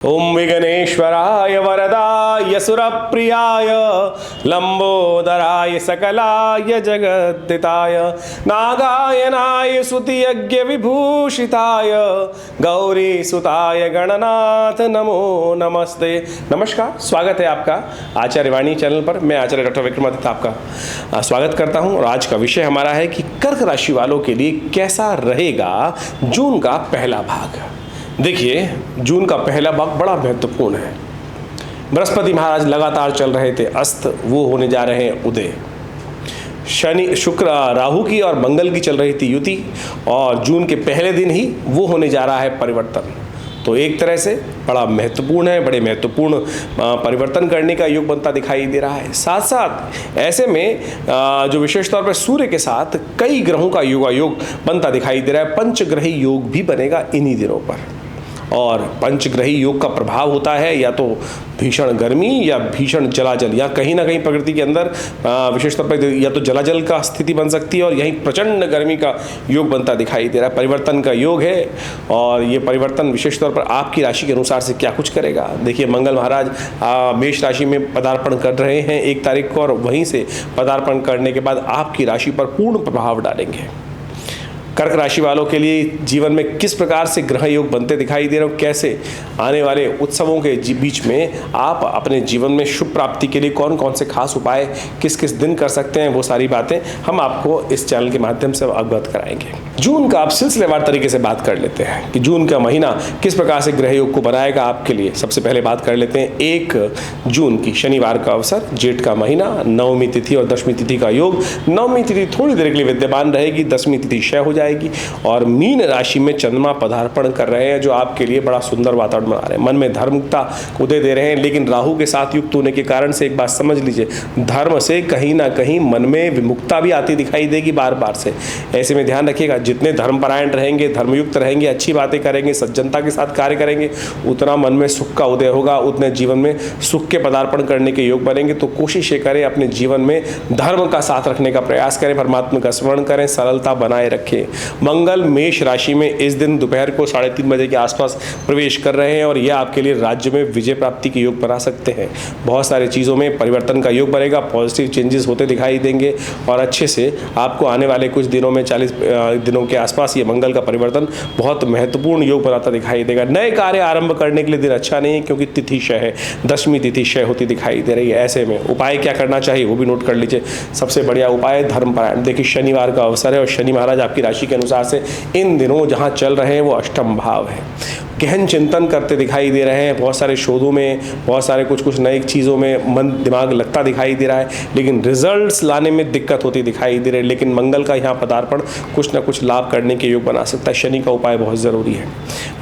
ओम विघ्नेश्वराय वरदाय सुरप्रियाय लंबोदराय सकलाय जगद्दिताय नागायनाय स्तुतियज्ञ विभूषिताय गौरी सुताय गणनाथ नमो नमस्ते। नमस्कार, स्वागत है आपका आचार्य वाणी चैनल पर। मैं आचार्य डॉक्टर विक्रमादित्य आपका स्वागत करता हूं और आज का विषय हमारा है कि कर्क राशि वालों के लिए कैसा रहेगा जून का पहला भाग। देखिए, जून का पहला भाग बड़ा महत्वपूर्ण है। बृहस्पति महाराज लगातार चल रहे थे अस्त, वो होने जा रहे हैं उदय। शनि शुक्र राहु की और मंगल की चल रही थी युति और जून के पहले दिन ही वो होने जा रहा है परिवर्तन। तो एक तरह से बड़ा महत्वपूर्ण है, बड़े महत्वपूर्ण परिवर्तन करने का योग बनता दिखाई दे रहा है। साथ साथ ऐसे में जो विशेष तौर पर सूर्य के साथ कई ग्रहों का योगायोग बनता दिखाई दे रहा है। पंचग्रही योग भी बनेगा इन्हीं दिनों पर और पंचग्रही योग का प्रभाव होता है या तो भीषण गर्मी या भीषण जलाजल, या कहीं ना कहीं प्रकृति के अंदर विशेष तौर पर या तो जलाजल का स्थिति बन सकती है और यहीं प्रचंड गर्मी का योग बनता दिखाई दे रहा है। परिवर्तन का योग है और ये परिवर्तन विशेष तौर पर आपकी राशि के अनुसार से क्या कुछ करेगा। देखिए, मंगल महाराज मेष राशि में पदार्पण कर रहे हैं 1 तारीख को और वहीं से पदार्पण करने के बाद आपकी राशि पर पूर्ण प्रभाव डालेंगे। कर्क राशि वालों के लिए जीवन में किस प्रकार से ग्रह योग बनते दिखाई दे रहे हो, कैसे आने वाले उत्सवों के बीच में आप अपने जीवन में शुभ प्राप्ति के लिए कौन कौन से खास उपाय किस किस दिन कर सकते हैं, वो सारी बातें हम आपको इस चैनल के माध्यम से अवगत कराएंगे। जून का आप सिलसिलेवार तरीके से बात कर लेते हैं कि जून का महीना किस प्रकार से ग्रह योग को बनाएगा आपके लिए। सबसे पहले बात कर लेते हैं 1 जून की, शनिवार का अवसर, जेठ का महीना, नवमी तिथि और दशमी तिथि का योग। नवमी तिथि थोड़ी देर के लिए विद्यमान रहेगी, दशमी तिथि क्षय हो जाएगी और मीन राशि में चंद्रमा पदार्पण कर रहे हैं जो आपके लिए बड़ा सुंदर वातावरण बना रहे हैं। मन में धर्मता उदय दे रहे हैं, लेकिन राहु के साथ युक्त होने के कारण से एक बात समझ लीजिए, धर्म से कहीं ना कहीं मन में विमुखता भी आती दिखाई देगी बार बार से। ऐसे में ध्यान रखिएगा, जितने धर्मपरायण रहेंगे, धर्मयुक्त रहेंगे, अच्छी बातें करेंगे, सज्जनता के साथ कार्य करेंगे, उतना मन में सुख का उदय होगा, उतने जीवन में सुख के पदार्पण करने के योग बनेंगे। तो कोशिश ये करें अपने जीवन में धर्म का साथ रखने का प्रयास करें, परमात्मा का स्मरण करें, सरलता बनाए रखें। मंगल मेष राशि में इस दिन दोपहर को 3:30 बजे के आसपास प्रवेश कर रहे हैं और यह आपके लिए राज्य में विजय प्राप्ति के योग बना सकते हैं। बहुत सारी चीज़ों में परिवर्तन का योग बनेगा, पॉजिटिव चेंजेस होते दिखाई देंगे और अच्छे से आपको आने वाले कुछ दिनों में 40 दिनों के आसपास ये मंगल का परिवर्तन बहुत महत्वपूर्ण योग बनाता दिखाई देगा। नए कार्य आरंभ करने के लिए दिन अच्छा नहीं है क्योंकि तिथि क्षय है, दशमी तिथि क्षय होती दिखाई दे रही है। ऐसे में उपाय क्या करना चाहिए वो भी नोट कर लीजिए। सबसे बढ़िया उपाय धर्मपरायण। देखिए, शनिवार का अवसर है और शनि महाराज आपकी राशि के अनुसार से इन दिनों जहां चल रहे हैं वो अष्टम भाव है। गहन चिंतन करते दिखाई दे रहे हैं, बहुत सारे शोधों में, बहुत सारे कुछ नई चीज़ों में मन दिमाग लगता दिखाई दे रहा है, लेकिन रिजल्ट्स लाने में दिक्कत होती दिखाई दे रही है। लेकिन मंगल का यहाँ पदार्पण कुछ ना कुछ लाभ करने के योग बना सकता है। शनि का उपाय बहुत ज़रूरी है।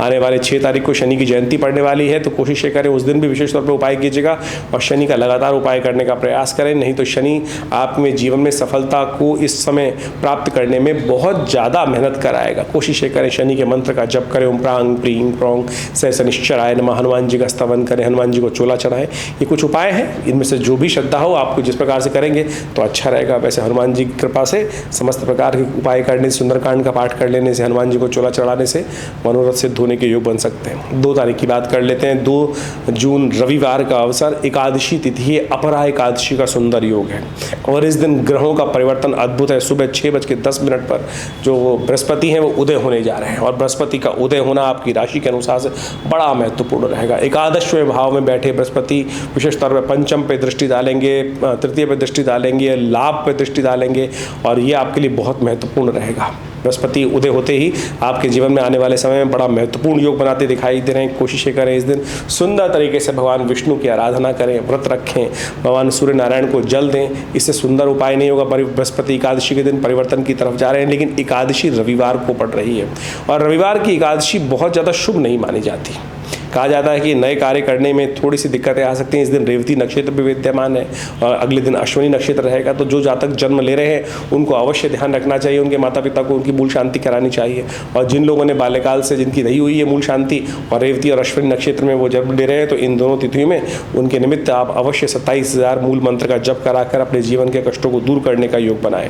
आने वाले 6 तारीख को शनि की जयंती पड़ने वाली है, तो कोशिश ये करें उस दिन भी विशेष तौर पर उपाय कीजिएगा और शनि का लगातार उपाय करने का प्रयास करें। नहीं तो शनि आप में जीवन में सफलता को इस समय प्राप्त करने में बहुत ज़्यादा मेहनत कराएगा। कोशिश ये करें शनि के मंत्र का जप करें, ओम प्रांग प्रीं प्रोंग से शनिश्चराय नमः, हनुमान जी का स्तवन करें, हनुमान जी को चोला चढ़ाएं। ये कुछ उपाय हैं, इनमें से जो भी श्रद्धा हो आपको जिस प्रकार से करेंगे तो अच्छा रहेगा। वैसे हनुमान जी की कृपा से समस्त प्रकार के उपाय करने, सुंदरकांड का पाठ कर लेने से, हनुमान जी को चोला चढ़ाने से मनोरथ सिद्ध होने के योग बन सकते हैं। 2 तारीख की बात कर लेते हैं। 2 जून रविवार का अवसर, एकादशी तिथि है, अपरा एकादशी का सुंदर योग है और इस दिन ग्रहों का परिवर्तन अद्भुत है। सुबह 6:10 पर जो बृहस्पति हैं वो उदय होने जा रहे हैं और बृहस्पति का उदय होना आपकी राशि के अनुसार से बड़ा महत्वपूर्ण रहेगा। एकादशवें भाव में बैठे बृहस्पति विशेष तौर पर पंचम पे दृष्टि डालेंगे, तृतीय पे दृष्टि डालेंगे, लाभ पे दृष्टि डालेंगे और ये आपके लिए बहुत महत्वपूर्ण रहेगा। बृहस्पति उदय होते ही आपके जीवन में आने वाले समय में बड़ा महत्वपूर्ण योग बनाते दिखाई दे रहे हैं। कोशिशें करें इस दिन सुंदर तरीके से भगवान विष्णु की आराधना करें, व्रत रखें, भगवान सूर्य नारायण को जल दें। इससे सुंदर उपाय नहीं होगा। बृहस्पति एकादशी के दिन परिवर्तन की तरफ जा रहे हैं, लेकिन एकादशी रविवार को पड़ रही है और रविवार की एकादशी बहुत ज़्यादा शुभ नहीं मानी जाती। कहा जाता है कि नए कार्य करने में थोड़ी सी दिक्कतें आ सकती हैं। इस दिन रेवती नक्षत्र भी विद्यमान है और अगले दिन अश्विनी नक्षत्र रहेगा, तो जो जातक जन्म ले रहे हैं उनको अवश्य ध्यान रखना चाहिए, उनके माता पिता को उनकी मूल शांति करानी चाहिए। और जिन लोगों ने बाल्यकाल से जिनकी नहीं हुई है मूल शांति और रेवती और अश्विनी नक्षत्र में वो जन्म ले रहे हैं, तो इन दोनों तिथियों में उनके निमित्त आप अवश्य 27,000 मूल मंत्र का जप कराकर अपने जीवन के कष्टों को दूर करने का योग बनाएं।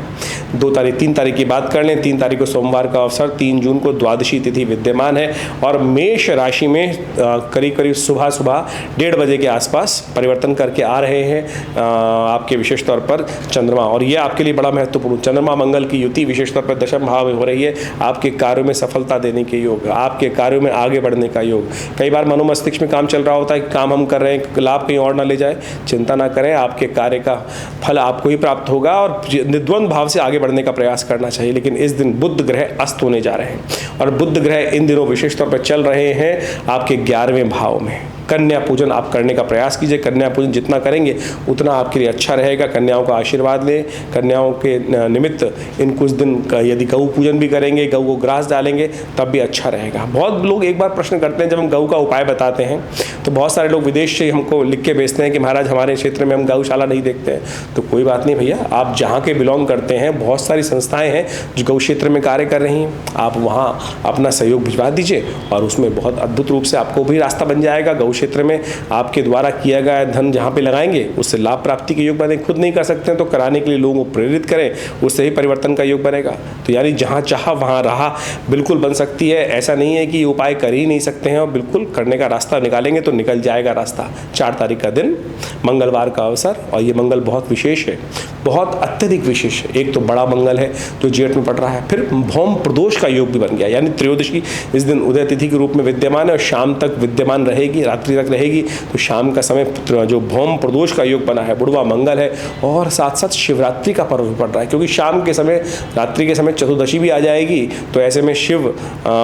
3 तारीख की बात कर लें। 3 तारीख को सोमवार का अवसर, 3 जून को द्वादशी तिथि विद्यमान है और मेष राशि में करीब करीब सुबह 1:30 बजे के आसपास परिवर्तन करके आ रहे हैं आपके विशेष तौर पर चंद्रमा, और ये आपके लिए बड़ा महत्वपूर्ण चंद्रमा मंगल की युति विशेष तौर पर दशम भाव में हो रही है। आपके कार्यों में सफलता देने के योग, आपके कार्यों में आगे बढ़ने का योग। कई बार मनोमस्तिष्क में काम चल रहा होता है कि काम हम कर रहे हैं, लाभ कहीं और ना ले जाए, चिंता ना करें, आपके कार्य का फल आपको ही प्राप्त होगा और निद्वंद भाव से आगे बढ़ने का प्रयास करना चाहिए। लेकिन इस दिन बुध ग्रह अस्त होने जा रहे हैं और बुध ग्रह इन दिनों विशेष तौर पर चल रहे हैं आपके 11वें भाव में। कन्या पूजन आप करने का प्रयास कीजिए। कन्या पूजन जितना करेंगे उतना आपके लिए अच्छा रहेगा। कन्याओं का आशीर्वाद लें। कन्याओं के निमित्त इन कुछ दिन यदि गौ पूजन भी करेंगे, गौ को ग्रास डालेंगे, तब भी अच्छा रहेगा। बहुत लोग एक बार प्रश्न करते हैं, जब हम गौ का उपाय बताते हैं तो बहुत सारे लोग विदेश से हमको लिख के भेजते हैं कि महाराज हमारे क्षेत्र में हम गौशाला नहीं देखते हैं। तो कोई बात नहीं भैया, आप जहाँ के बिलोंग करते हैं, बहुत सारी संस्थाएँ हैं जो गौ क्षेत्र में कार्य कर रही हैं, आप वहाँ अपना सहयोग भिजवा दीजिए और उसमें बहुत अद्भुत रूप से आपको भी रास्ता बन जाएगा। गौ क्षेत्र में आपके द्वारा किया गया धन जहाँ पे लगाएंगे उससे लाभ प्राप्ति के योग बने। खुद नहीं कर सकते हैं तो कराने के लिए लोगों को प्रेरित करें, उससे ही परिवर्तन का योग बनेगा। तो यानी जहाँ चाहा वहाँ राह बिल्कुल बन सकती है। ऐसा नहीं है कि उपाय कर ही नहीं सकते हैं, और बिल्कुल करने का रास्ता निकालेंगे तो निकल जाएगा रास्ता। 4 तारीख का दिन मंगलवार का अवसर, और ये मंगल बहुत विशेष है, बहुत अत्यधिक विशेष है। एक तो बड़ा मंगल है जो जेठ में पड़ रहा है, फिर भौम प्रदोष का योग भी बन गया, यानी त्रयोदशी इस दिन उदय तिथि के रूप में विद्यमान है और शाम तक विद्यमान रहेगी, रात्रि तक रहेगी। तो शाम का समय जो भौम प्रदोष का योग बना है, बुढ़वा मंगल है, और साथ साथ शिवरात्रि का पर्व भी पड़ रहा है, क्योंकि शाम के समय, रात्रि के समय चतुर्दशी भी आ जाएगी। तो ऐसे में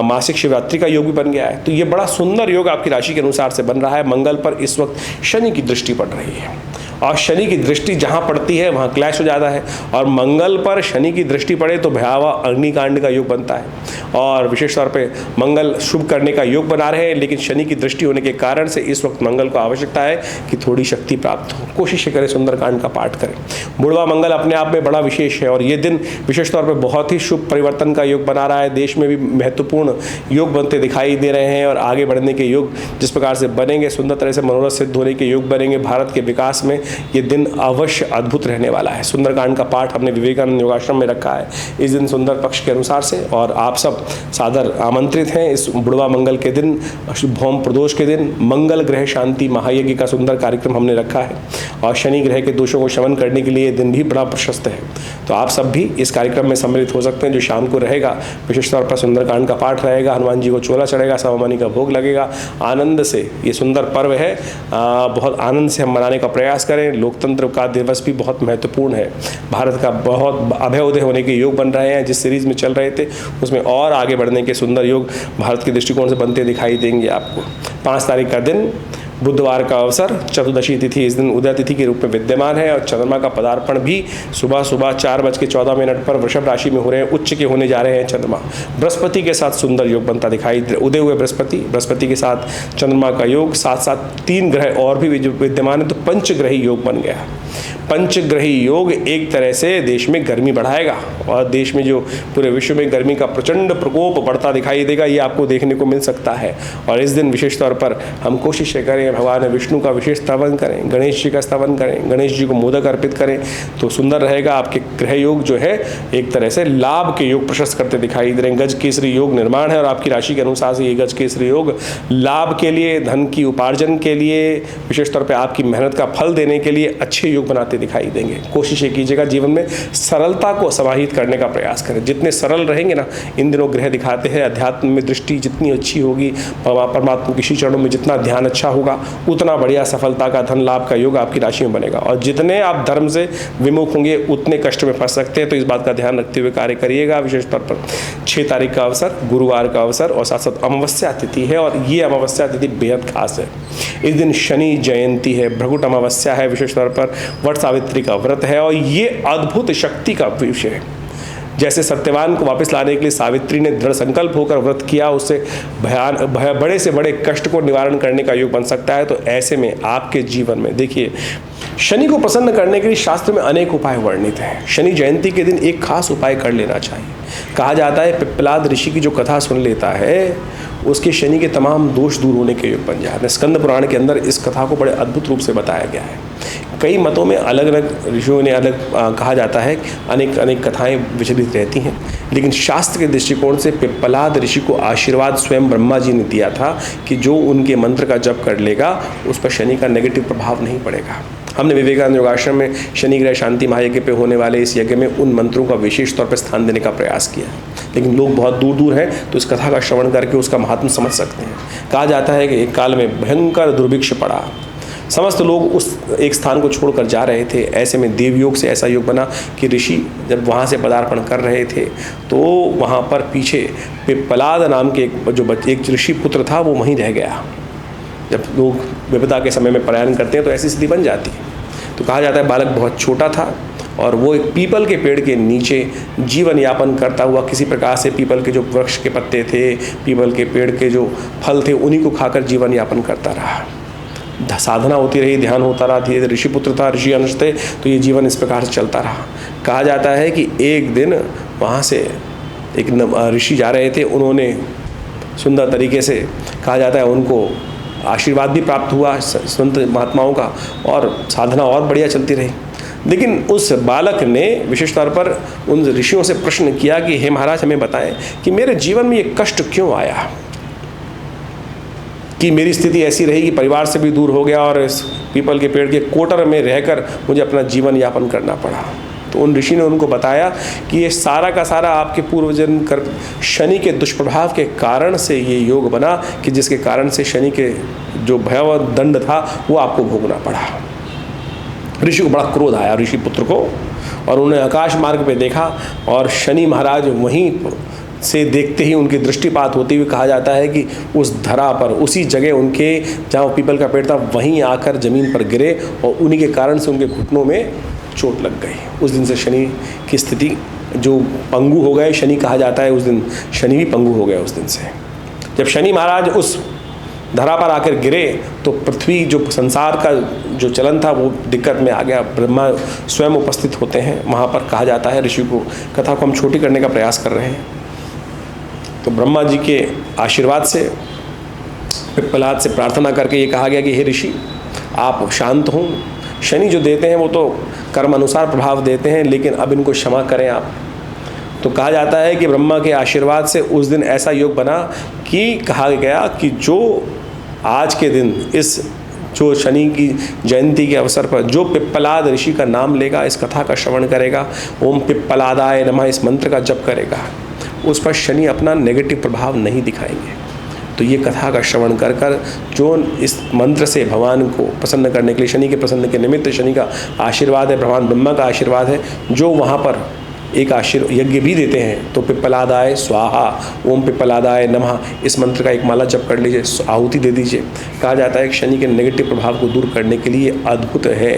मासिक शिवरात्रि का योग भी बन गया है। तो ये बड़ा सुंदर योग आपकी राशि के अनुसार से बन रहा है। मंगल पर इस वक्त शनि की दृष्टि पड़ रही है, और शनि की दृष्टि जहाँ पड़ती है वहाँ क्लैश हो जाता है, और मंगल पर शनि की दृष्टि पड़े तो भयावह अग्निकांड का योग बनता है। और विशेष तौर पे मंगल शुभ करने का योग बना रहे हैं, लेकिन शनि की दृष्टि होने के कारण से इस वक्त मंगल को आवश्यकता है कि थोड़ी शक्ति प्राप्त हो। कोशिश करें सुंदरकांड का पाठ करें। बुढ़वा मंगल अपने आप में बड़ा विशेष है, और ये दिन विशेष तौर पर बहुत ही शुभ परिवर्तन का योग बना रहा है। देश में भी महत्वपूर्ण योग बनते दिखाई दे रहे हैं, और आगे बढ़ने के योग जिस प्रकार से बनेंगे, सुंदर तरह से मनोरथ सिद्ध होने के योग बनेंगे। भारत के विकास में ये दिन अवश्य अद्भुत रहने वाला है। सुंदरकांड का पाठ हमने विवेकानंद योगाश्रम में रखा है इस दिन सुंदर पक्ष के अनुसार से, और आप सब सादर आमंत्रित हैं। इस बुढ़वा मंगल के दिन, भौम प्रदोष के दिन मंगल ग्रह शांति महायज्ञ का सुंदर कार्यक्रम हमने रखा है, और शनि ग्रह के दोषों को शमन करने के लिए दिन भी बड़ा प्रशस्त है। तो आप सब भी इस कार्यक्रम में सम्मिलित हो सकते हैं, जो शाम को रहेगा। विशेष तौर पर सुंदरकांड का पाठ रहेगा, हनुमान जी को चोला चढ़ेगा, सवामनी का भोग लगेगा। आनंद से ये सुंदर पर्व है, बहुत आनंद से हम मनाने का प्रयास करें। लोकतंत्र का दिवस भी बहुत महत्वपूर्ण है। भारत का बहुत अभय उदय होने के योग बन रहे हैं। जिस सीरीज में चल रहे थे उसमें और आगे बढ़ने के सुंदर योग भारत के दृष्टिकोण से बनते दिखाई देंगे आपको। 5 तारीख का दिन बुधवार का अवसर, चतुर्दशी तिथि इस दिन उदय तिथि के रूप में विद्यमान है, और चंद्रमा का पदार्पण भी सुबह 4:14 पर वृषभ राशि में हो रहे हैं। उच्च के होने जा रहे हैं चंद्रमा। बृहस्पति के साथ सुंदर योग बनता दिखाई दे, उदय हुए बृहस्पति के साथ चंद्रमा का योग, साथ साथ 3 ग्रह और भी विद्यमान है, तो पंचग्रही योग बन गया। पंचग्रही योग एक तरह से देश में गर्मी बढ़ाएगा, और देश में जो पूरे विश्व में गर्मी का प्रचंड प्रकोप बढ़ता दिखाई देगा, ये आपको देखने को मिल सकता है। और इस दिन विशेष तौर पर हम कोशिश करें भगवान विष्णु का विशेष स्तवन करें, गणेश जी का स्तवन करें, गणेश जी को मोदक अर्पित करें, तो सुंदर रहेगा। आपके ग्रह योग जो है एक तरह से लाभ के योग प्रशस्त करते दिखाई दे रहे हैं। गज केसरी योग निर्माण है, और आपकी राशि के अनुसार से ये गज केसरी योग लाभ के लिए, धन की उपार्जन के लिए, विशेष तौर पर आपकी मेहनत का फल देने के लिए अच्छे योग बनाते दिखाई देंगे। कोशिश ये कीजिएगा जीवन में सरलता को समाहित करने का प्रयास करें। जितने सरल रहेंगे ना, इन दिनों ग्रह दिखाते हैं, अध्यात्म में दृष्टि जितनी अच्छी होगी, परमात्मा के श्री चरणों में जितना ध्यान अच्छा होगा, उतना बढ़िया सफलता का, धन लाभ का योग आपकी राशि में बनेगा। और जितने आप धर्म से विमुख होंगे उतने कष्ट में फंस सकते हैं, तो इस बात का ध्यान रखते हुए कार्य करिएगा। विशेष तौर पर 6 तारीख का अवसर, गुरुवार का अवसर, और साथ साथ अमावस्या तिथि है, और ये अमावस्या तिथि बेहद खास है। इस दिन शनि जयंती है, भ्रगुट अमावस्या है, विशेष तौर पर वट सावित्री का व्रत है, और ये अद्भुत शक्ति का विषय है। जैसे सत्यवान को वापस लाने के लिए सावित्री ने दृढ़ संकल्प होकर व्रत किया, उससे बड़े से बड़े कष्ट को निवारण करने का योग बन सकता है। तो ऐसे में आपके जीवन में देखिए, शनि को प्रसन्न करने के लिए शास्त्र में अनेक उपाय वर्णित हैं। शनि जयंती के दिन एक खास उपाय कर लेना चाहिए। कहा जाता है पिप्पलाद ऋषि की जो कथा सुन लेता है उसके शनि के तमाम दोष दूर होने के योग बन जाते हैं। स्कंद पुराण के अंदर इस कथा को बड़े अद्भुत रूप से बताया गया है। कई मतों में अलग अलग ऋषियों ने अलग कहा जाता है, अनेक कथाएं विचलित रहती हैं, लेकिन शास्त्र के दृष्टिकोण से पिप्पलाद ऋषि को आशीर्वाद स्वयं ब्रह्मा जी ने दिया था कि जो उनके मंत्र का जप कर लेगा उस पर शनि का नेगेटिव प्रभाव नहीं पड़ेगा। हमने विवेकानंद योगाश्रम में शनि ग्रह शांति महायज्ञ पे होने वाले इस यज्ञ में उन मंत्रों का विशेष तौर पर स्थान देने का प्रयास किया है, लेकिन लोग बहुत दूर दूर हैं तो इस कथा का श्रवण करके उसका महात्म समझ सकते हैं। कहा जाता है कि एक काल में भयंकर दुर्भिक्ष पड़ा, समस्त लोग उस एक स्थान को छोड़कर जा रहे थे। ऐसे में देवयोग से ऐसा योग बना कि ऋषि जब वहाँ से पदार्पण कर रहे थे तो वहाँ पर पीछे पिप्पलाद नाम के एक ऋषि पुत्र था, वो वहीं रह गया। जब लोग विपदा के समय में पलायन करते हैं तो ऐसी स्थिति बन जाती है। तो कहा जाता है बालक बहुत छोटा था और वो एक पीपल के पेड़ के नीचे जीवन यापन करता हुआ किसी प्रकार से पीपल के जो वृक्ष के पत्ते थे, पीपल के पेड़ के जो फल थे, उन्हीं को खाकर जीवन यापन करता रहा। साधना होती रही, ध्यान होता रहा। धीरे ऋषि पुत्र था, ऋषि अंश थे, तो ये जीवन इस प्रकार से चलता रहा। कहा जाता है कि एक दिन वहाँ से एक ऋषि जा रहे थे, उन्होंने सुंदर तरीके से, कहा जाता है उनको आशीर्वाद भी प्राप्त हुआ संत महात्माओं का और साधना और बढ़िया चलती रही। लेकिन उस बालक ने विशेष तौर पर उन ऋषियों से प्रश्न किया कि हे महाराज, हमें बताएं कि मेरे जीवन में ये कष्ट क्यों आया, कि मेरी स्थिति ऐसी रही कि परिवार से भी दूर हो गया और इस पीपल के पेड़ के कोटर में रहकर मुझे अपना जीवन यापन करना पड़ा। तो उन ऋषि ने उनको बताया कि ये सारा का सारा आपके पूर्वजन्म कर शनि के दुष्प्रभाव के कारण से ये योग बना कि जिसके कारण से शनि के जो भयावह दंड था वो आपको भोगना पड़ा। ऋषि को बड़ा क्रोध आया ऋषि पुत्र को, और उन्होंने आकाश मार्ग पे देखा और शनि महाराज वहीं से देखते ही उनकी दृष्टिपात होती हुई कहा जाता है कि उस धरा पर, उसी जगह उनके जहाँ पीपल का पेड़ था वहीं आकर जमीन पर गिरे और उन्हीं के कारण से उनके घुटनों में चोट लग गई। उस दिन से शनि की स्थिति जो पंगु हो गए, शनि कहा जाता है उस दिन शनि भी पंगु हो गया उस दिन से। जब शनि महाराज उस धरा पर आकर गिरे तो पृथ्वी जो संसार का जो चलन था वो दिक्कत में आ गया। ब्रह्मा स्वयं उपस्थित होते हैं वहाँ पर। कहा जाता है ऋषि को, कथा को हम छोटी करने का प्रयास कर रहे हैं, तो ब्रह्मा जी के आशीर्वाद से पिप्पलाद से प्रार्थना करके ये कहा गया कि हे ऋषि आप शांत हों, शनि जो देते हैं वो तो कर्म अनुसार प्रभाव देते हैं, लेकिन अब इनको क्षमा करें आप। तो कहा जाता है कि ब्रह्मा के आशीर्वाद से उस दिन ऐसा योग बना कि कहा गया कि जो आज के दिन इस जो शनि की जयंती के अवसर पर जो पिप्पलाद ऋषि का नाम लेगा, इस कथा का श्रवण करेगा, ओम पिप्पलादाय नमः इस मंत्र का जप करेगा, उस पर शनि अपना नेगेटिव प्रभाव नहीं दिखाएंगे। तो ये कथा का श्रवण कर कर जो इस मंत्र से भगवान को प्रसन्न करने के लिए, शनि के प्रसन्न के निमित्त शनि का आशीर्वाद है, भगवान ब्रह्मा का आशीर्वाद है, जो वहाँ पर एक यज्ञ भी देते हैं, तो पिप्पलादाय स्वाहा ओम पिप्पलादाय नमः इस मंत्र का एक माला जप कर लीजिए, आहुति दे दीजिए। कहा जाता है कि शनि के नेगेटिव प्रभाव को दूर करने के लिए अद्भुत है।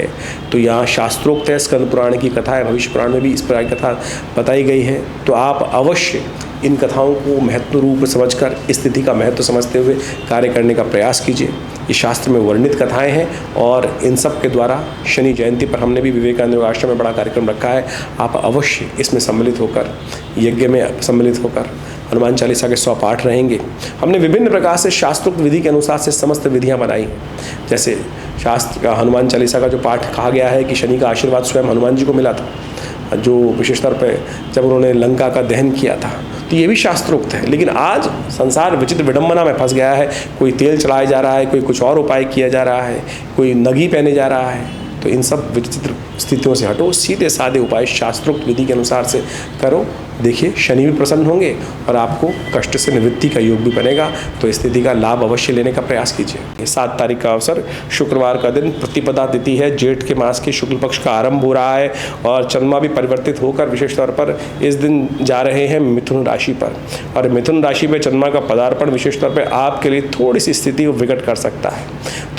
तो यहाँ शास्त्रोक्त है, स्कंद पुराण की कथा है, भविष्य पुराण में भी इस प्रकार की कथा बताई गई है। तो आप अवश्य इन कथाओं को महत्व रूप समझकर, स्थिति का महत्व समझते हुए कार्य करने का प्रयास कीजिए। ये शास्त्र में वर्णित कथाएं हैं और इन सब के द्वारा शनि जयंती पर हमने भी विवेकानंद योगाश्रम में बड़ा कार्यक्रम रखा है। आप अवश्य इसमें सम्मिलित होकर, यज्ञ में सम्मिलित होकर हनुमान चालीसा के 100 पाठ रहेंगे। हमने विभिन्न प्रकार से शास्त्रोक्त विधि के अनुसार से समस्त विधियाँ बनाई हैं। जैसे शास्त्र का हनुमान चालीसा का जो पाठ कहा गया है कि शनि का आशीर्वाद स्वयं हनुमान जी को मिला था, जो विशेष तौर पर जब उन्होंने लंका का दहन किया था, तो ये भी शास्त्रोक्त है। लेकिन आज संसार विचित्र विडंबना में फंस गया है। कोई तेल चढ़ाया जा रहा है, कोई कुछ और उपाय किया जा रहा है, कोई नगी पहने जा रहा है। तो इन सब विचित्र स्थितियों से हटो, सीधे साधे उपाय शास्त्रोक्त विधि के अनुसार से करो। देखिए शनि भी प्रसन्न होंगे और आपको कष्ट से निवृत्ति का योग भी बनेगा। तो स्थिति का लाभ अवश्य लेने का प्रयास कीजिए। 7 तारीख का अवसर शुक्रवार का दिन, प्रतिपदा तिथि है, जेठ के मास के शुक्ल पक्ष का आरंभ हो रहा है और चंद्रमा भी परिवर्तित होकर विशेष तौर पर इस दिन जा रहे हैं मिथुन राशि पर। और मिथुन राशि में चंद्रमा का पदार्पण विशेष तौर पर आपके लिए थोड़ी सी स्थिति को विकट कर सकता है,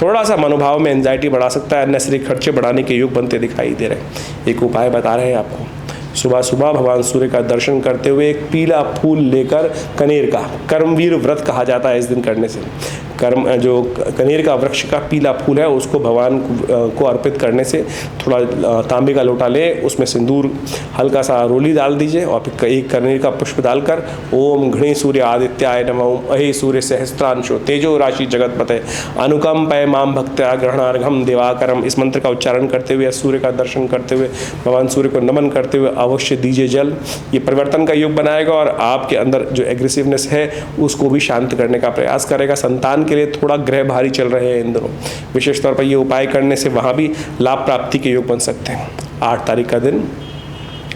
थोड़ा सा मनोभाव में एंजाइटी बढ़ा सकता है, अननेसेसरी खर्चे बढ़ाने के योग बनते दिखाई दे रहे हैं। एक उपाय बता रहे हैं आपको, सुबह सुबह भगवान सूर्य का दर्शन करते हुए एक पीला फूल लेकर, कनेर का कर्मवीर व्रत कहा जाता है इस दिन करने से, कर्म जो कनेर का वृक्ष का पीला फूल है उसको भगवान को अर्पित करने से थोड़ा तांबे का लोटा ले, उसमें सिंदूर हल्का सा रोली डाल दीजिए और फिर एक कनेर का पुष्प डालकर ओम घृणी सूर्य आदित्याय नमः, ओम अहे सूर्य सहस्त्रांशो तेजो राशि जगतपते अनुकंपय माम भक्त्या ग्रहणार्घम दिवाकरम, इस मंत्र का उच्चारण करते हुए, सूर्य का दर्शन करते हुए, भगवान सूर्य को नमन करते हुए अवश्य दीजिए जल। ये परिवर्तन का योग बनाएगा और आपके अंदर जो एग्रेसिवनेस है उसको भी शांत करने का प्रयास करेगा। संतान के लिए थोड़ा ग्रह भारी चल रहे हैं इन दिनों, विशेष तौर पर ये उपाय करने से वहाँ भी लाभ प्राप्ति के योग बन सकते हैं। 8 तारीख का दिन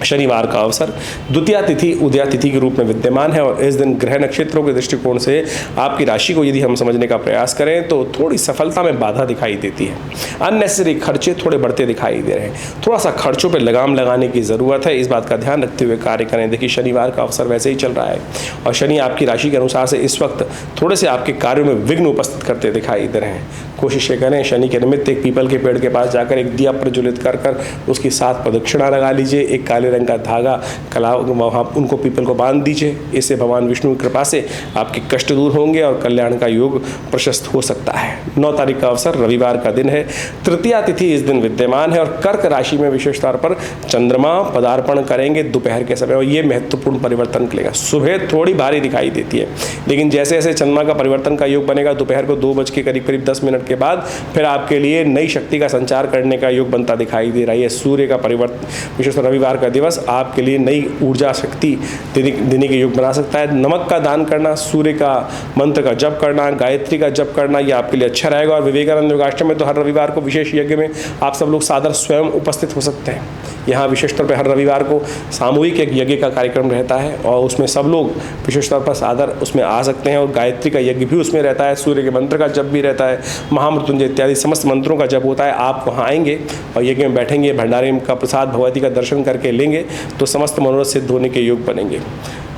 शनिवार का अवसर द्वितीया तिथि उदया तिथि के रूप में विद्यमान है और इस दिन ग्रह नक्षत्रों के दृष्टिकोण से आपकी राशि को यदि हम समझने का प्रयास करें तो थोड़ी सफलता में बाधा दिखाई देती है। अननेसेसरी खर्चे थोड़े बढ़ते दिखाई दे रहे हैं, थोड़ा सा खर्चों पर लगाम लगाने की ज़रूरत है, इस बात का ध्यान रखते हुए कार्य करें। देखिए शनिवार का अवसर वैसे ही चल रहा है और शनि आपकी राशि के अनुसार से इस वक्त थोड़े से आपके कार्यों में विघ्न उपस्थित करते दिखाई दे रहे हैं। कोशिश करें शनि के निमित्त एक पीपल के पेड़ के पास जाकर एक दिया प्रज्वलित कर उसकी 7 प्रदक्षिणा लगा लीजिए, एक काले रंग का धागा कला वहाँ उनको पीपल को बांध दीजिए। इससे भगवान विष्णु की कृपा से आपके कष्ट दूर होंगे और कल्याण का योग प्रशस्त हो सकता है। 9 तारीख का अवसर रविवार का दिन है, तृतीया तिथि इस दिन विद्यमान है और कर्क राशि में विशेष तौर पर चंद्रमा पदार्पण करेंगे दोपहर के समय और ये महत्वपूर्ण परिवर्तन करेगा। सुबह थोड़ी भारी दिखाई देती है लेकिन जैसे जैसे चंद्रमा का परिवर्तन का योग बनेगा दोपहर को 2 बज के करीब 10 मिनट के बाद फिर आपके लिए नई शक्ति का संचार करने का योग बनता दिखाई दे रहा है। सूर्य का परिवर्तन विशेषतः रविवार का दिवस आपके लिए नई ऊर्जा शक्ति देने के योग बना सकता है। नमक का दान करना, सूर्य का मंत्र का जप करना, गायत्री का जप करना ये आपके लिए अच्छा रहेगा। और विवेकानंद योगाश्रम में तो हर रविवार को विशेष यज्ञ में आप सब लोग सादर स्वयं उपस्थित हो सकते हैं। यहाँ विशेष तौर पर हर रविवार को सामूहिक एक यज्ञ का कार्यक्रम रहता है और उसमें सब लोग विशेष तौर पर सादर उसमें आ सकते हैं और गायत्री का यज्ञ भी उसमें रहता है, सूर्य के मंत्र का जप भी रहता है, महामृत्युंजय इत्यादि समस्त मंत्रों का जप होता है। आप वहाँ आएंगे और यज्ञ में बैठेंगे, भंडारे का प्रसाद भगवती का दर्शन करके लेंगे तो समस्त मनोरथ सिद्ध होने के योग बनेंगे।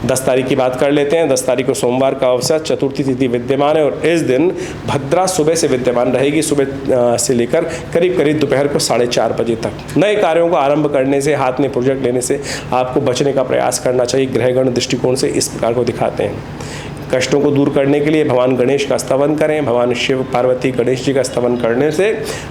10 तारीख की बात कर लेते हैं। 10 तारीख को सोमवार का अवसर चतुर्थी तिथि विद्यमान है और इस दिन भद्रा सुबह से विद्यमान रहेगी, सुबह से लेकर करीब दोपहर को 4:30 बजे तक। नए कार्यों को आरंभ करने से, हाथ में प्रोजेक्ट लेने से आपको बचने का प्रयास करना चाहिए। ग्रहगण दृष्टिकोण से इस प्रकार को दिखाते हैं। कष्टों को दूर करने के लिए भगवान गणेश का स्तवन करें। भगवान शिव पार्वती गणेश जी का स्तवन करने से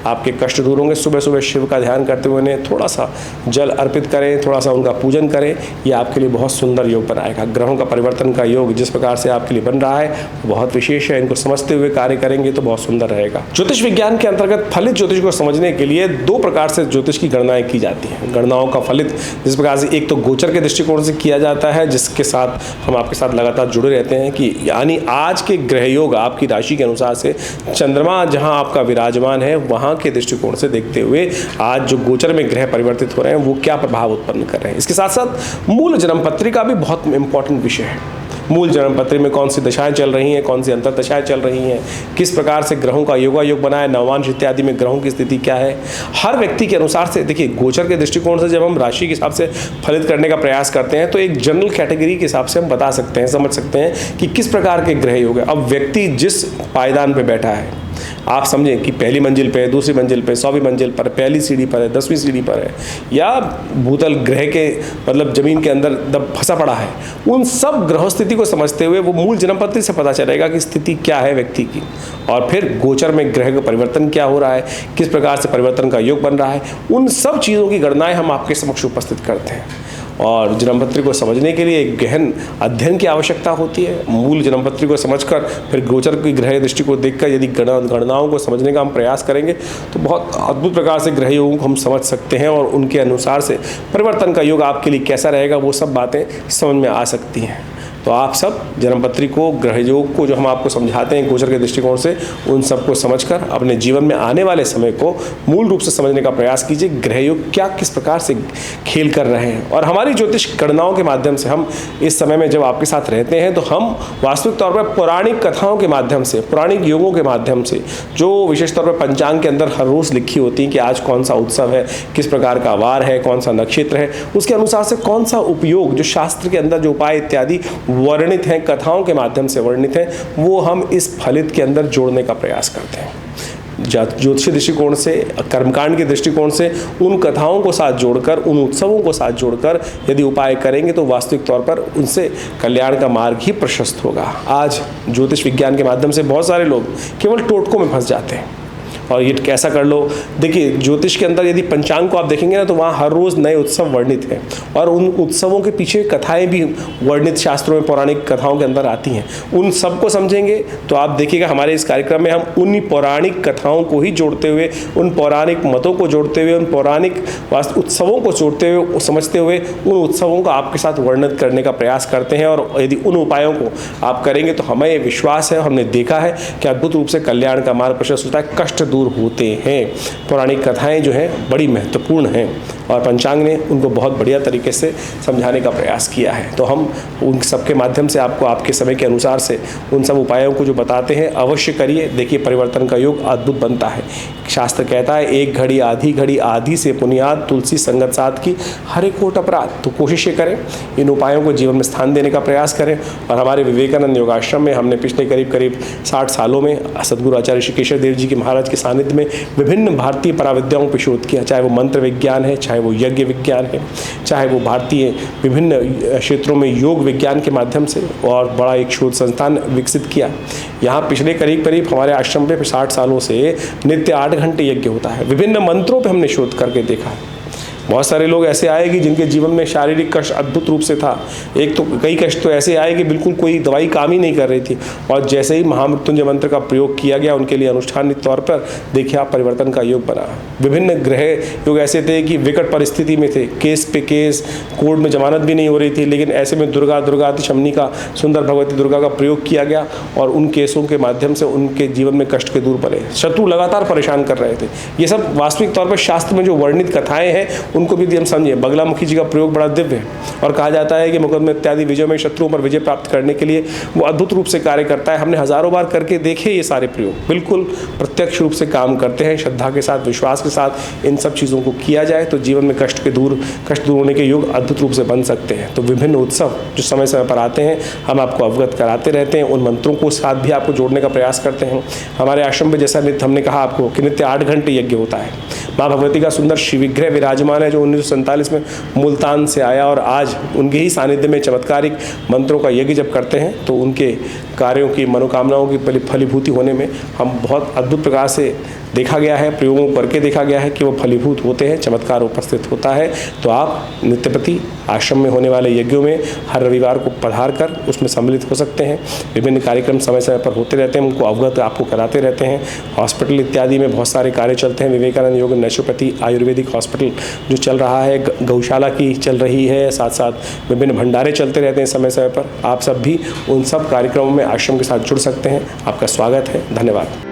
आपके कष्ट दूर होंगे। सुबह सुबह शिव का ध्यान करते हुए उन्हें थोड़ा सा जल अर्पित करें, थोड़ा सा उनका पूजन करें, ये आपके लिए बहुत सुंदर योग बनाएगा। ग्रहों का परिवर्तन का योग जिस प्रकार से आपके लिए बन रहा है वो बहुत विशेष है, इनको समझते हुए कार्य करेंगे तो बहुत सुंदर रहेगा। ज्योतिष विज्ञान के अंतर्गत फलित ज्योतिष को समझने के लिए 2 प्रकार से ज्योतिष की गणनाएं की जाती हैं। गणनाओं का फलित जिस प्रकार से एक तो गोचर के दृष्टिकोण से किया जाता है, जिसके साथ हम आपके साथ लगातार जुड़े रहते हैं कि यानी आज के ग्रह योग आपकी राशि के अनुसार से चंद्रमा जहां आपका विराजमान है वहां के दृष्टिकोण से देखते हुए आज जो गोचर में ग्रह परिवर्तित हो रहे हैं वो क्या प्रभाव उत्पन्न कर रहे हैं। इसके साथ साथ मूल जन्म पत्रिका भी बहुत इंपॉर्टेंट विषय है। मूल जन्म पत्री में कौन सी दशाएं चल रही हैं, कौन सी अंतर दशाएं चल रही हैं, किस प्रकार से ग्रहों का योगायोग बना है, नवांश इत्यादि में ग्रहों की स्थिति क्या है, हर व्यक्ति के अनुसार से। देखिए गोचर के दृष्टिकोण से जब हम राशि के हिसाब से फलित करने का प्रयास करते हैं तो एक जनरल कैटेगरी के हिसाब से हम बता सकते हैं, समझ सकते हैं कि किस प्रकार के ग्रह योग है। अब व्यक्ति जिस पायदान पर बैठा है, आप समझें कि पहली मंजिल पे, दूसरी मंजिल पे, 100वीं मंजिल पर, पहली सीढ़ी पर है, 10वीं सीढ़ी पर है या भूतल ग्रह के मतलब जमीन के अंदर दब फंसा पड़ा है, उन सब ग्रह स्थिति को समझते हुए वो मूल जन्मपत्री से पता चलेगा कि स्थिति क्या है व्यक्ति की। और फिर गोचर में ग्रह का परिवर्तन क्या हो रहा है, किस प्रकार से परिवर्तन का योग बन रहा है, उन सब चीज़ों की गणनाएं हम आपके समक्ष उपस्थित करते हैं। और जन्मपत्री को समझने के लिए एक गहन अध्ययन की आवश्यकता होती है। मूल जन्मपत्री को समझकर फिर गोचर की ग्रह दृष्टि को देखकर यदि गणनाओं को समझने का हम प्रयास करेंगे तो बहुत अद्भुत प्रकार से ग्रह योगों को हम समझ सकते हैं और उनके अनुसार से परिवर्तन का योग आपके लिए कैसा रहेगा वो सब बातें समझ में आ सकती हैं। तो आप सब जन्मपत्री को, ग्रह योग को जो हम आपको समझाते हैं गोचर के दृष्टिकोण से, उन सबको समझकर अपने जीवन में आने वाले समय को मूल रूप से समझने का प्रयास कीजिए। ग्रह योग क्या किस प्रकार से खेल कर रहे हैं और हमारी ज्योतिष गणनाओं के माध्यम से हम इस समय में जब आपके साथ रहते हैं तो हम वास्तविक तौर पर पौराणिक कथाओं के माध्यम से, पौराणिक योगों के माध्यम से, जो विशेष तौर पर पंचांग के अंदर हर रोज़ लिखी होती है कि आज कौन सा उत्सव है, किस प्रकार का वार है, कौन सा नक्षत्र है, उसके अनुसार से कौन सा उपयोग, जो शास्त्र के अंदर जो उपाय इत्यादि वर्णित हैं, कथाओं के माध्यम से वर्णित हैं, वो हम इस फलित के अंदर जोड़ने का प्रयास करते हैं। ज्योतिषीय दृष्टिकोण से, कर्मकांड के दृष्टिकोण से उन कथाओं को साथ जोड़कर, उन उत्सवों को साथ जोड़कर यदि उपाय करेंगे तो वास्तविक तौर पर उनसे कल्याण का मार्ग ही प्रशस्त होगा। आज ज्योतिष विज्ञान के माध्यम से बहुत सारे लोग केवल टोटकों में फंस जाते हैं और ये कैसा कर लो। देखिए, ज्योतिष के अंदर यदि पंचांग को आप देखेंगे ना तो वहाँ हर रोज़ नए उत्सव वर्णित हैं और उन उत्सवों के पीछे कथाएं भी वर्णित शास्त्रों में, पौराणिक कथाओं के अंदर आती हैं। उन सबको समझेंगे तो आप देखिएगा हमारे इस कार्यक्रम में हम उन्हीं पौराणिक कथाओं को ही जोड़ते हुए, उन पौराणिक मतों को जोड़ते हुए, उन पौराणिक उत्सवों को जोड़ते हुए, समझते हुए उन उत्सवों को आपके साथ वर्णित करने का प्रयास करते हैं। और यदि उन उपायों को आप करेंगे तो हमें विश्वास है, हमने देखा है कि अद्भुत रूप से कल्याण का मार्ग प्रशस्त होता है, कष्ट दूर होते हैं। पौराणिक कथाएं जो हैं बड़ी महत्वपूर्ण हैं और पंचांग ने उनको बहुत बढ़िया तरीके से समझाने का प्रयास किया है। तो हम उन सबके माध्यम से आपको आपके समय के अनुसार से उन सब उपायों को जो बताते हैं अवश्य करिए। देखिए, परिवर्तन का योग अद्भुत बनता है। शास्त्र कहता है, एक घड़ी आधी से पुनियाद, तुलसी संगत साथ की, हरे कोट अपराध। तो कोशिश ये करें, इन उपायों को जीवन में स्थान देने का प्रयास करें। और हमारे विवेकानंद योगाश्रम में हमने पिछले करीब 60 सालों में सदगुरु आचार्य श्री केशव देव जी के महाराज के सानिध्य में विभिन्न भारतीय पराविद्याओं पर शोध किया, चाहे वो मंत्र विज्ञान है, चाहे वो यज्ञ विज्ञान है, चाहे वो भारतीय विभिन्न क्षेत्रों में योग विज्ञान के माध्यम से, और बड़ा एक शोध संस्थान विकसित किया। यहाँ पिछले करीब हमारे आश्रम पे 60 सालों से नित्य 8 घंटे यज्ञ होता है। विभिन्न मंत्रों पे हमने शोध करके देखा है। बहुत सारे लोग ऐसे आए कि जिनके जीवन में शारीरिक कष्ट अद्भुत रूप से था। एक तो कई कष्ट तो ऐसे आए कि बिल्कुल कोई दवाई काम ही नहीं कर रही थी, और जैसे ही महामृत्युंजय मंत्र का प्रयोग किया गया उनके लिए अनुष्ठानित तौर पर देखिए आप परिवर्तन का योग बना। विभिन्न ग्रह योग ऐसे थे कि विकट परिस्थिति में थे, केस पे केस, कोर्ट में जमानत भी नहीं हो रही थी, लेकिन ऐसे में दुर्गा शमनी का, सुंदर भगवती दुर्गा का प्रयोग किया गया और उन केसों के माध्यम से उनके जीवन में कष्ट के दूर पड़े। शत्रु लगातार परेशान कर रहे थे। ये सब वास्तविक तौर पर शास्त्र में जो वर्णित कथाएं हैं उनको भी हम समझिए। बगलामुखी जी का प्रयोग बड़ा दिव्य है और कहा जाता है कि मुकदमे इत्यादि विजय में शत्रुओं पर विजय प्राप्त करने के लिए वो अद्भुत रूप से कार्य करता है। हमने हजारों बार करके देखे ये सारे प्रयोग, बिल्कुल प्रत्यक्ष रूप से काम करते हैं। श्रद्धा के साथ, विश्वास के साथ इन सब चीज़ों को किया जाए तो जीवन में कष्ट दूर होने के योग अद्भुत रूप से बन सकते हैं। तो विभिन्न उत्सव जो समय समय पर आते हैं हम आपको अवगत कराते रहते हैं, उन मंत्रों को साथ भी आपको जोड़ने का प्रयास करते हैं। हमारे आश्रम में जैसा नित्य हमने कहा आपको कि नित्य 8 घंटे यज्ञ होता है। माँ भगवती का सुंदर शिवविग्रह विराजमान है जो 1947 में मुल्तान से आया, और आज उनके ही सानिध्य में चमत्कारिक मंत्रों का यज्ञ जब करते हैं तो उनके कार्यों की, मनोकामनाओं की फलीभूति होने में हम बहुत अद्भुत प्रकार से देखा गया है, प्रयोगों करके देखा गया है कि वो फलीभूत होते हैं, चमत्कार उपस्थित होता है। तो आप नित्यप्रति आश्रम में होने वाले यज्ञों में हर रविवार को पधार कर उसमें सम्मिलित हो सकते हैं। विभिन्न कार्यक्रम समय समय पर होते रहते हैं, उनको अवगत आपको कराते रहते हैं। हॉस्पिटल इत्यादि में बहुत सारे कार्य चलते हैं। विवेकानंद योग नेचुरोपैथी आयुर्वेदिक हॉस्पिटल जो चल रहा है, गौशाला की चल रही है, साथ साथ विभिन्न भंडारे चलते रहते हैं समय समय पर। आप सब भी उन सब कार्यक्रमों में आश्रम के साथ जुड़ सकते हैं। आपका स्वागत है। धन्यवाद।